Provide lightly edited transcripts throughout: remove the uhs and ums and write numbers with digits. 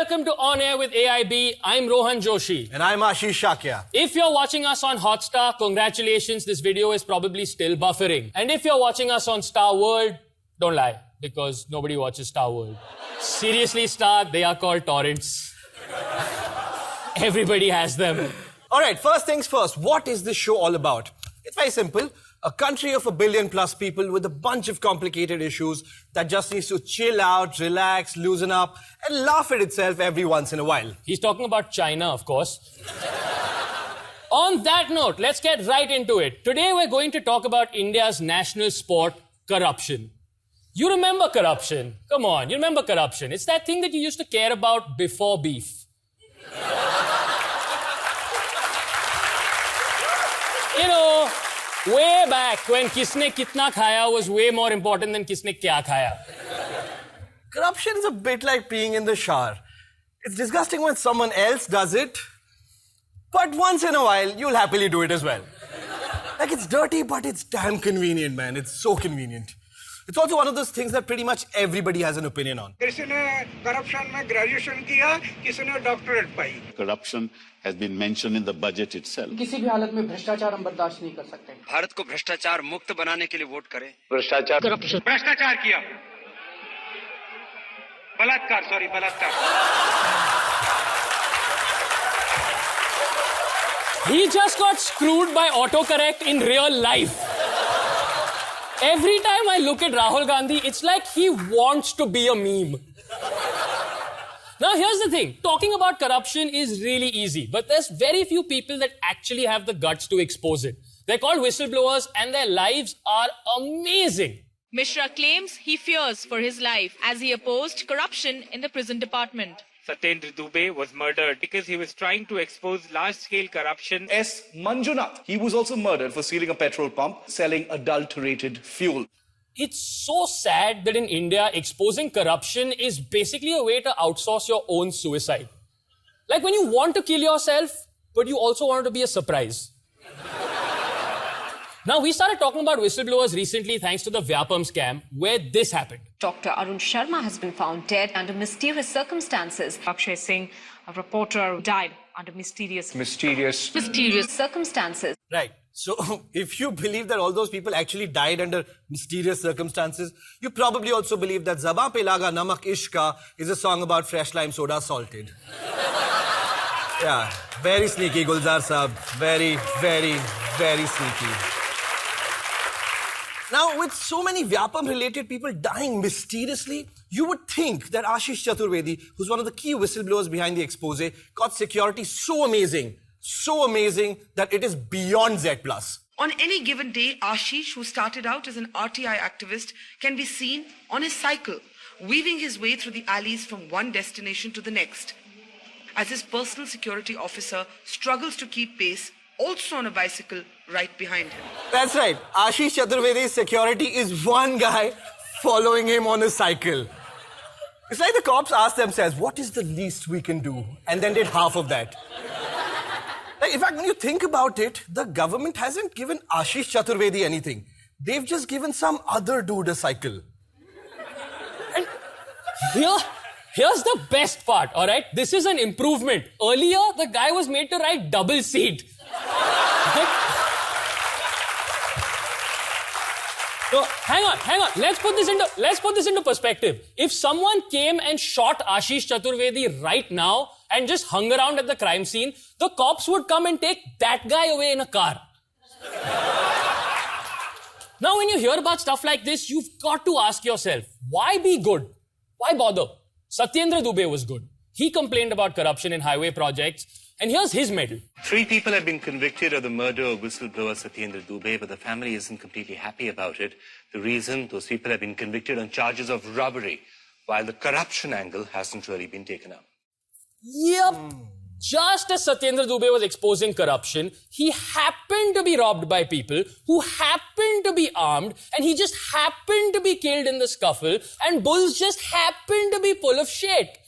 welcome to On Air with AIB. I'm Rohan Joshi. And I'm Ashish Shakya. If you're watching us on Hotstar, congratulations, this video is probably still buffering. And if you're watching us on Star World, don't lie, because nobody watches Star World. Seriously, Star, they are called torrents. Everybody has them. All right, first things first, what is this show all about? It's very simple. A country of 1 billion plus people with a bunch of complicated issues that just needs to chill out, relax, loosen up, and laugh at itself every once in a while. He's talking about China, of course. On that note, let's get right into it. Today we're going to talk about India's national sport, corruption. You remember corruption? Come on, you remember corruption. It's that thing that you used to care about before beef. You know, way back when kisne kitna khaya was way more important than kisne kya khaya. Corruption is a bit like peeing in the shower. It's disgusting when someone else does it, but once in a while, you'll happily do it as well. Like, it's dirty, but it's damn convenient, man. It's so convenient. It's also one of those things that pretty much everybody has an opinion on. Corruption has been mentioned in the budget itself. किसी भी हालत में भ्रष्टाचार हम बर्दाश्त नहीं कर सकते। भारत को भ्रष्टाचार मुक्त बनाने के लिए वोट करें। भ्रष्टाचार किया, बलात्कार। He just got screwed by autocorrect in real life. Every time I look at Rahul Gandhi, it's like he wants to be a meme. Now, here's the thing. Talking about corruption is really easy, but there's very few people that actually have the guts to expose it. They're called whistleblowers, and their lives are amazing. Mishra claims he fears for his life as he opposed corruption in the prison department. Satyendra Dubey was murdered because he was trying to expose large-scale corruption. S. Manjunath. He was also murdered for stealing a petrol pump, selling adulterated fuel. It's so sad that in India, exposing corruption is basically a way to outsource your own suicide. Like when you want to kill yourself, but you also want it to be a surprise. Now, we started talking about whistleblowers recently thanks to the Vyapam scam, where this happened. Dr. Arun Sharma has been found dead under mysterious circumstances. Akshay Singh, a reporter, died under mysterious Circumstances. Right. So, if you believe that all those people actually died under mysterious circumstances, you probably also believe that Zaba Pe Laga Namak Ishka is a song about fresh lime soda salted. Yeah, very sneaky, Gulzar Saab. Very, very, very sneaky. Now, with so many Vyapam-related people dying mysteriously, you would think that Ashish Chaturvedi, who's one of the key whistleblowers behind the expose, got security so amazing that it is beyond Z+. On any given day, Ashish, who started out as an RTI activist, can be seen on his cycle, weaving his way through the alleys from one destination to the next. As his personal security officer struggles to keep pace, also on a bicycle right behind him. That's right. Ashish Chaturvedi's security is one guy following him on a cycle. It's like the cops asked themselves, what is the least we can do? And then did half of that. Like, in fact, when you think about it, the government hasn't given Ashish Chaturvedi anything. They've just given some other dude a cycle. And here's the best part, all right? This is an improvement. Earlier, the guy was made to ride double seat. So, hang on. Let's put this into perspective. If someone came and shot Ashish Chaturvedi right now and just hung around at the crime scene, the cops would come and take that guy away in a car. Now, when you hear about stuff like this, you've got to ask yourself, why be good? Why bother? Satyendra Dubey was good. He complained about corruption in highway projects, and here's his medal. 3 people have been convicted of the murder of whistleblower Satyendra Dubey, but the family isn't completely happy about it. The reason, those people have been convicted on charges of robbery, while the corruption angle hasn't really been taken up. Yep. Just as Satyendra Dubey was exposing corruption, he happened to be robbed by people who happened to be armed, and he just happened to be killed in the scuffle, and bulls just happened to be full of shit.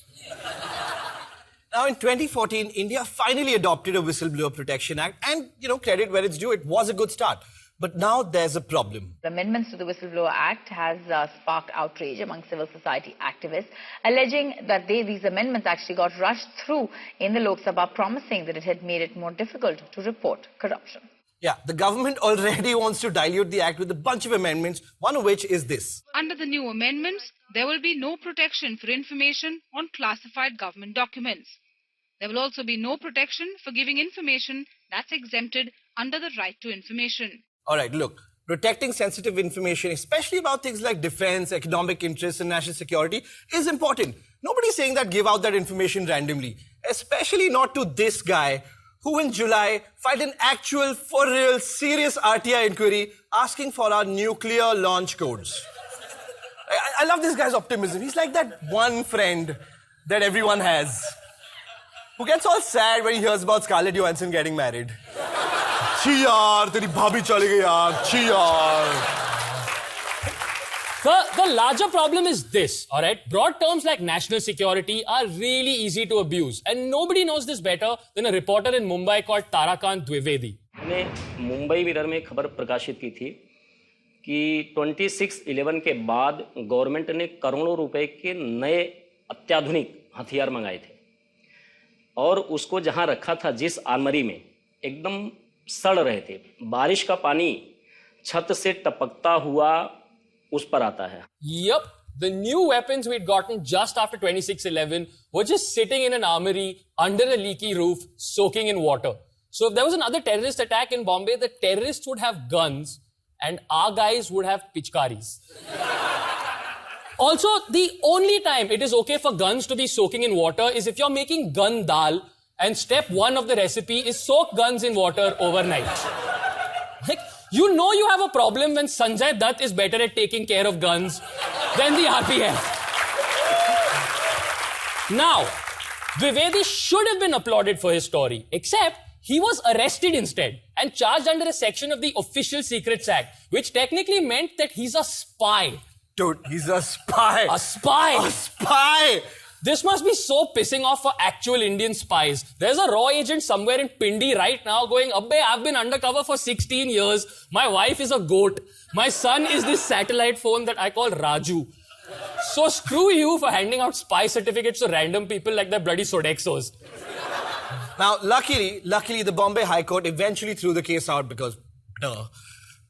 Now, in 2014, India finally adopted a Whistleblower Protection Act, and, credit where it's due, it was a good start. But now there's a problem. The amendments to the Whistleblower Act has sparked outrage among civil society activists, alleging that these amendments actually got rushed through in the Lok Sabha, promising that it had made it more difficult to report corruption. Yeah, the government already wants to dilute the act with a bunch of amendments, one of which is this. Under the new amendments, there will be no protection for information on classified government documents. There will also be no protection for giving information that's exempted under the right to information. All right, look, protecting sensitive information, especially about things like defense, economic interests, and national security, is important. Nobody's saying that give out that information randomly, especially not to this guy who in July filed an actual, for real, serious RTI inquiry asking for our nuclear launch codes. I love this guy's optimism. He's like that one friend that everyone has who gets all sad when he hears about Scarlett Johansson getting married. Chi yaar, teri bhabhi chali gayi yaar. Chi yaar. The larger problem is this, all right? Broad terms like national security are really easy to abuse. And nobody knows this better than a reporter in Mumbai called Tarakant Dwivedi. मैंने Mumbai mirror में खबर प्रकाशित की थी कि 26/11 के बाद government ने करोड़ों रुपए के नए अत्याधुनिक हथियार मंगाए थे और उसको जहां रखा था जिस आलमारी में एकदम सड़ रहे थे, बारिश का पानी छत से टपकता हुआ उस पर आता है. Yup, the new weapons we'd gotten just after 26/11 were just sitting in an armory under a leaky roof, soaking in water. So if there was another terrorist attack in Bombay, the terrorists would have guns and our guys would have pichkaris. Also, the only time it is okay for guns to be soaking in water is if you're making gun dal and step 1 of the recipe is soak guns in water overnight. Like, you know you have a problem when Sanjay Dutt is better at taking care of guns than the RPF. Now, Dwivedi should have been applauded for his story, except he was arrested instead and charged under a section of the Official Secrets Act, which technically meant that he's a spy. Dude, he's a spy. A spy. A spy. This must be so pissing off for actual Indian spies. There's a raw agent somewhere in Pindi right now going, Abbe, I've been undercover for 16 years. My wife is a goat. My son is this satellite phone that I call Raju. So screw you for handing out spy certificates to random people like the bloody Sodexos. Now, luckily, the Bombay High Court eventually threw the case out because, duh.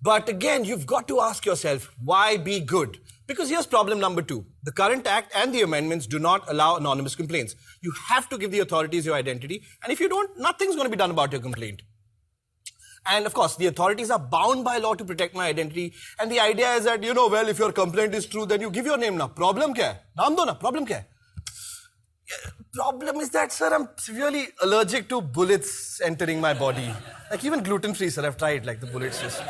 But again, you've got to ask yourself, why be good? Because here's problem number 2. The current act and the amendments do not allow anonymous complaints. You have to give the authorities your identity, and if you don't, nothing's going to be done about your complaint. And of course, the authorities are bound by law to protect my identity, and the idea is that, well, if your complaint is true, then you give your name now. Problem kya hai? Naam do na, problem kya hai? Problem is that, sir, I'm severely allergic to bullets entering my body. Like even gluten-free, sir, I've tried, like the bullets just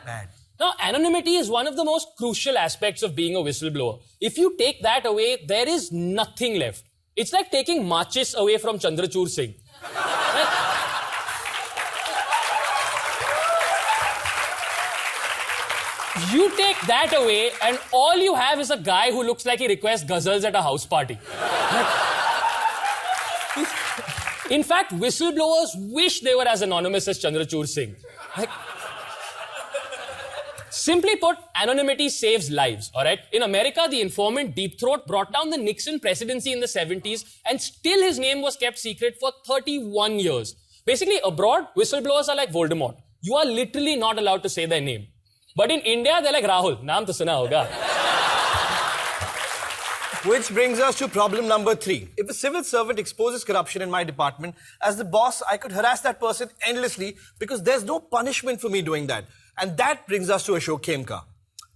bad. Now, anonymity is one of the most crucial aspects of being a whistleblower. If you take that away, there is nothing left. It's like taking Machis away from Chandrachur Singh. You take that away and all you have is a guy who looks like he requests ghazals at a house party. In fact, whistleblowers wish they were as anonymous as Chandrachur Singh. Simply put, anonymity saves lives, all right? In America, the informant Deep Throat brought down the Nixon presidency in the 70s and still his name was kept secret for 31 years. Basically, abroad, whistleblowers are like Voldemort. You are literally not allowed to say their name. But in India, they're like Rahul. Naam to suna hoga. Which brings us to problem number 3. If a civil servant exposes corruption in my department, as the boss, I could harass that person endlessly because there's no punishment for me doing that. And that brings us to Ashok Khemka.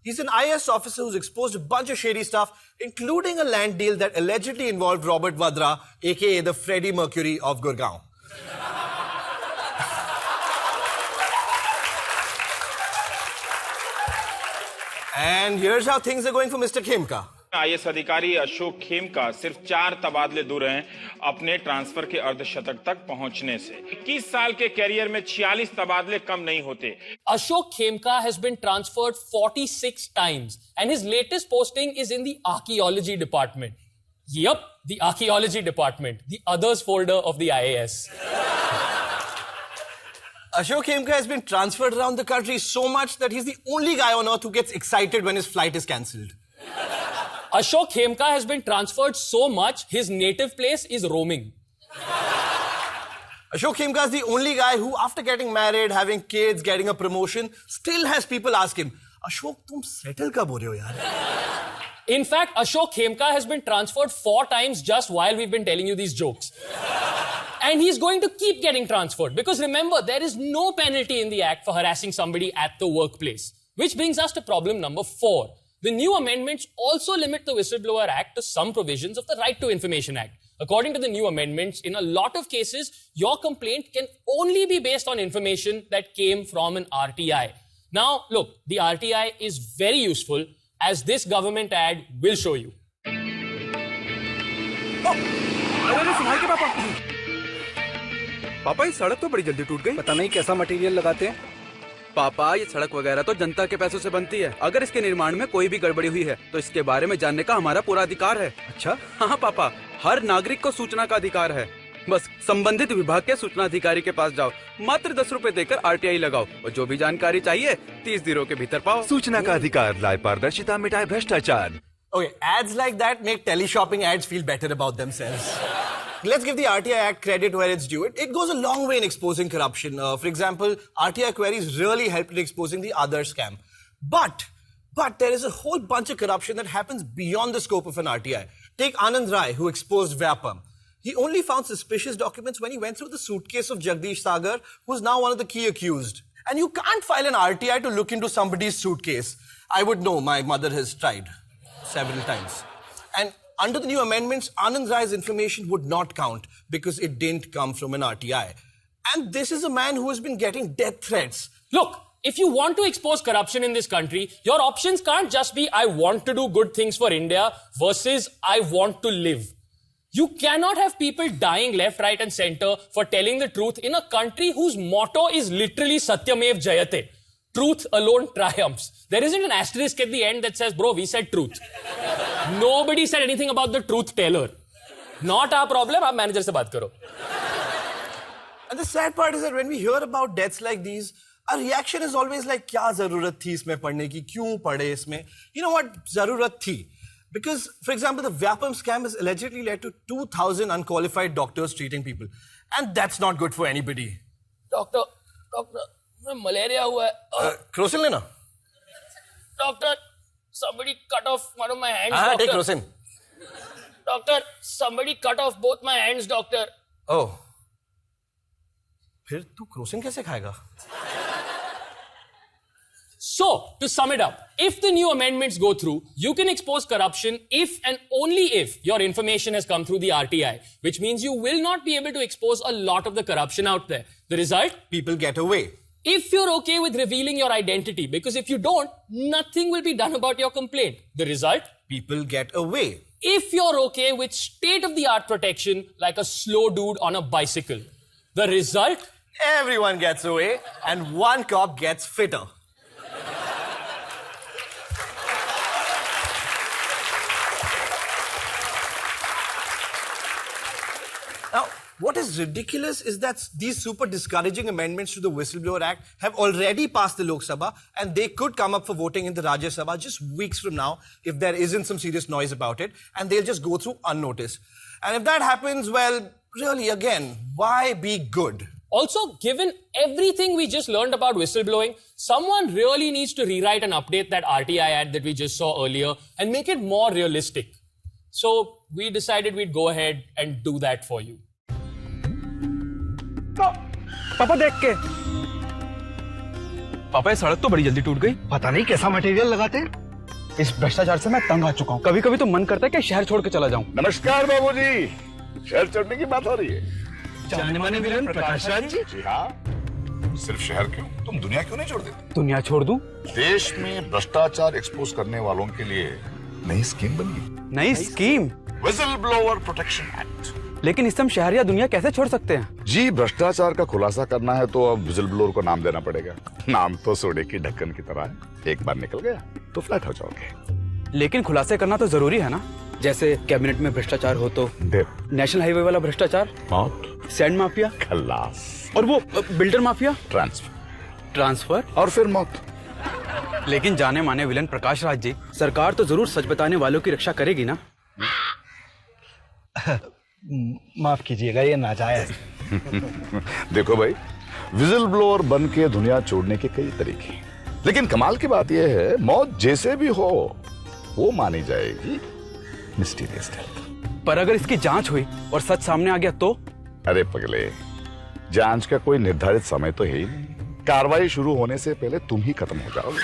He's an IAS officer who's exposed a bunch of shady stuff, including a land deal that allegedly involved Robert Vadra, aka the Freddie Mercury of Gurgaon. And here's how things are going for Mr. Khemka. IAS अधिकारी अशोक खेमका सिर्फ 4 तबादले दूर हैं अपने transfer के अर्धशतक तक पहुंचने से. 21 साल के कैरियर में 46 तबादले कम नहीं होते. Ashok Khemka has been transferred 46 times and his latest posting is in the archaeology department. Yup, the archaeology department, the others folder of the IAS. Ashok Khemka has been transferred around the country so much that he's the only guy on earth who gets excited when his flight is cancelled. Ashok Khemka has been transferred so much, his native place is roaming. Ashok Khemka is the only guy who, after getting married, having kids, getting a promotion, still has people ask him, Ashok, tum settle kab ho rahe ho yaar? In fact, Ashok Khemka has been transferred 4 times just while we've been telling you these jokes. And he's going to keep getting transferred. Because remember, there is no penalty in the Act for harassing somebody at the workplace. Which brings us to problem number 4. The new amendments also limit the Whistleblower Act to some provisions of the Right to Information Act. According to the new amendments, in a lot of cases, your complaint can only be based on information that came from an RTI. Now, look, the RTI is very useful, as this government ad will show you. पापा ये सड़क तो बड़ी जल्दी टूट गई। पता नहीं कैसा मटेरियल लगाते हैं। पापा ये सड़क वगैरह तो जनता के पैसों से बनती है। अगर इसके निर्माण में कोई भी गड़बड़ी हुई है तो इसके बारे में जानने का हमारा पूरा अधिकार है। अच्छा? हाँ पापा, हर नागरिक को सूचना का अधिकार है। बस संबंधित विभाग के सूचना अधिकारी के पास जाओ, मात्र 10 रुपए देकर RTI लगाओ और जो भी जानकारी चाहिए 30 दिनों के भीतर पाओ। सूचना का अधिकार लाए पारदर्शिता, मिटाए भ्रष्टाचार। Okay, ads like that make teleshopping ads feel better about themselves. Let's give the RTI Act credit where it's due. It goes a long way in exposing corruption. For example, RTI queries really helped in exposing the other scam. But there is a whole bunch of corruption that happens beyond the scope of an RTI. Take Anand Rai, who exposed Vyapam. He only found suspicious documents when he went through the suitcase of Jagdish Sagar, who's now one of the key accused. And you can't file an RTI to look into somebody's suitcase. I would know, my mother has tried several times. And under the new amendments, Anand Rai's information would not count because it didn't come from an RTI. And this is a man who has been getting death threats. Look, if you want to expose corruption in this country, your options can't just be, I want to do good things for India versus I want to live. You cannot have people dying left, right and center for telling the truth in a country whose motto is literally Satyamev Jayate. Truth alone triumphs. There isn't an asterisk at the end that says, bro, we said truth. Nobody said anything about the truth teller. Not our problem, aap manager se baat karo. And the sad part is that when we hear about deaths like these, our reaction is always like, kya zarurat thi isme padhne ki? Kyun padhe isme? You know what? Zarurat thi. Because, for example, the Vyapam scam has allegedly led to 2,000 unqualified doctors treating people. And that's not good for anybody. Doctor, malaria hua hai. Crocin lena. Doctor, somebody cut off one of my hands, doctor. Take Crocin. Doctor, somebody cut off both my hands, doctor. Oh. फिर तू Crocin कैसे खाएगा? So, to sum it up, if the new amendments go through, you can expose corruption if and only if your information has come through the RTI, which means you will not be able to expose a lot of the corruption out there. The result? People get away. If you're okay with revealing your identity, because if you don't, nothing will be done about your complaint. The result? People get away. If you're okay with state-of-the-art protection, like a slow dude on a bicycle. The result? Everyone gets away, and one cop gets fitter. Now, what is ridiculous is that these super discouraging amendments to the Whistleblower Act have already passed the Lok Sabha, and they could come up for voting in the Rajya Sabha just weeks from now if there isn't some serious noise about it, and they'll just go through unnoticed. And if that happens, well, really, again, why be good? Also, given everything we just learned about whistleblowing, someone really needs to rewrite and update that RTI ad that we just saw earlier and make it more realistic. So, we decided we'd go ahead and do that for you. पापा देख के। पापा ये सड़क तो बड़ी जल्दी टूट गई। पता नहीं कैसा मटेरियल लगाते हैं। इस भ्रष्टाचार से मैं तंग आ चुका हूँ। कभी-कभी तो मन करता है कि शहर छोड़ के चला जाऊँ। नमस्कार बाबूजी। शहर छोड़ने की बात हो रही है। जाने माने विलेन प्रकाश राज जी। जी हाँ। सिर्फ शहर क्यों? तुम दुनिया क्यों नहीं छोड़ देते? दुनिया छोड़ दूं? देश में भ्रष्टाचार एक्सपोज करने वालों के लिए नई स्कीम बनी। नई scheme? Vigil blower protection act. लेकिन इस समय शहर या दुनिया कैसे छोड़ सकते हैं? जी, भ्रष्टाचार का खुलासा करना है तो अब विजिल ब्लोअर को नाम देना पड़ेगा। नाम तो सोडे की ढक्कन की तरह है, एक बार निकल गया तो फ्लैट हो जाओगे। लेकिन खुलासे करना तो जरूरी है ना? जैसे कैबिनेट में भ्रष्टाचार हो तो, नेशनल हाईवे वाला भ्रष्टाचार, मौत, सैंड माफिया, खल्लास। और वो बिल्डर माफिया, ट्रांसफर और फिर मौत। लेकिन जाने माने विलन प्रकाश राज जी, सरकार तो जरूर सच बताने वालों की रक्षा करेगी ना? माफ कीजिएगा, ये नाजायज। देखो भाई, विजिल ब्लोअर बन के दुनिया छोड़ने के कई तरीके, लेकिन कमाल की बात यह है मौत जैसे भी हो वो मानी जाएगी मिस्टीरियस डेथ। पर अगर इसकी जांच हुई और सच सामने आ गया तो? अरे पगले, जांच का कोई निर्धारित समय तो है ही नहीं। कार्रवाई शुरू होने से पहले तुम ही खत्म हो जाओगे।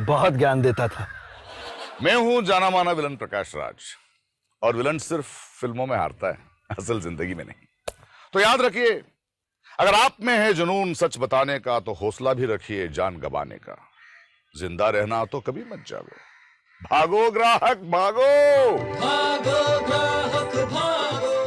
बहुत ज्ञान देता था। मैं हूं जाना माना विलन प्रकाश राज, और विलन सिर्फ फिल्मों में हारता है, असल जिंदगी में नहीं। तो याद रखिए, अगर आप में है जुनून सच बताने का तो हौसला भी रखिए जान गंवाने का। जिंदा रहना तो कभी मत जागो, भागो ग्राहक भागो, भागो ग्राहक भागो।